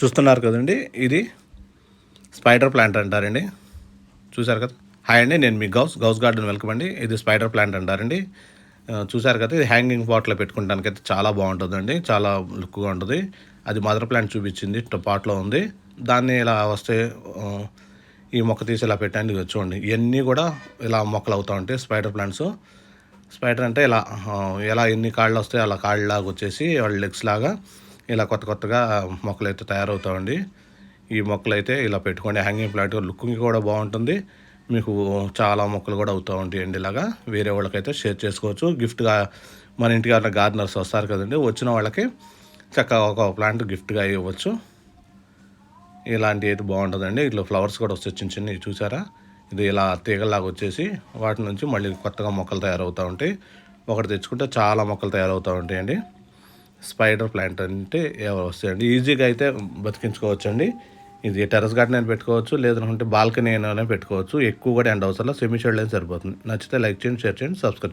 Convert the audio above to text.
చూస్తున్నారు కదండి, ఇది స్పైడర్ ప్లాంట్ అంటారండి. చూసారు కదా. హాయ్ అండి, నేను మీ గౌస్ గార్డెన్ వెల్కమ్ అండి. ఇది స్పైడర్ ప్లాంట్ అంటారండి. చూసారు కదా, ఇది హ్యాంగింగ్ పాట్లో పెట్టుకోవడానికైతే చాలా బాగుంటుందండి, చాలా లుక్గా ఉంటుంది. అది మదర్ ప్లాంట్ చూపించింది, పాట్లో ఉంది. దాన్ని ఇలా వస్తే ఈ మొక్క తీసి ఇలా పెట్టండి. చూడండి, ఇవన్నీ కూడా ఇలా మొక్కలు అవుతూ ఉంటాయి స్పైడర్ ప్లాంట్స్. స్పైడర్ అంటే ఇలా ఎలా ఎన్ని కాళ్ళు వస్తాయి అలా కాళ్ళలాగా వచ్చేసి వాళ్ళ లెగ్స్ లాగా ఇలా కొత్తగా మొక్కలు అయితే తయారవుతామండి. ఈ మొక్కలు అయితే ఇలా పెట్టుకోండి, హ్యాంగింగ్ ప్లాంట్ లుకింగ్ కూడా బాగుంటుంది. మీకు చాలా మొక్కలు కూడా అవుతూ ఉంటాయండి. ఇలాగా వేరే వాళ్ళకైతే షేర్ చేసుకోవచ్చు. గిఫ్ట్గా మన ఇంటికి ఎవరైనా గార్డెనర్స్ వస్తారు కదండి, వచ్చిన వాళ్ళకి చక్కగా ఒక ప్లాంట్ గిఫ్ట్గా ఇవ్వచ్చు. ఇలాంటివి అయితే బాగుంటుందండి. ఇట్లా ఫ్లవర్స్ కూడా వస్తాయి చిన్న చిన్నవి, చూసారా. ఇది ఇలా తీగలాగా వచ్చేసి వాటి నుంచి మళ్ళీ కొత్తగా మొక్కలు తయారవుతూ ఉంటాయి. ఒకటి తెచ్చుకుంటే చాలా మొక్కలు తయారవుతూ ఉంటాయండి. స్పైడర్ ప్లాంట్ అంటే వస్తాయండి, ఈజీగా అయితే బతికించుకోవచ్చండి. ఇది టెర్రస్ గార్డెన్ అయినా పెట్టుకోవచ్చు, లేదంటే బాల్కనీ అయినా పెట్టుకోవచ్చు. ఎక్కువ కూడా ఎండ అవసరం, సెమీ షేడ్ అయితే సరిపోతుంది. నచ్చితే లైక్ చేయండి, షేర్ చేయండి, సబ్స్క్రైబ్.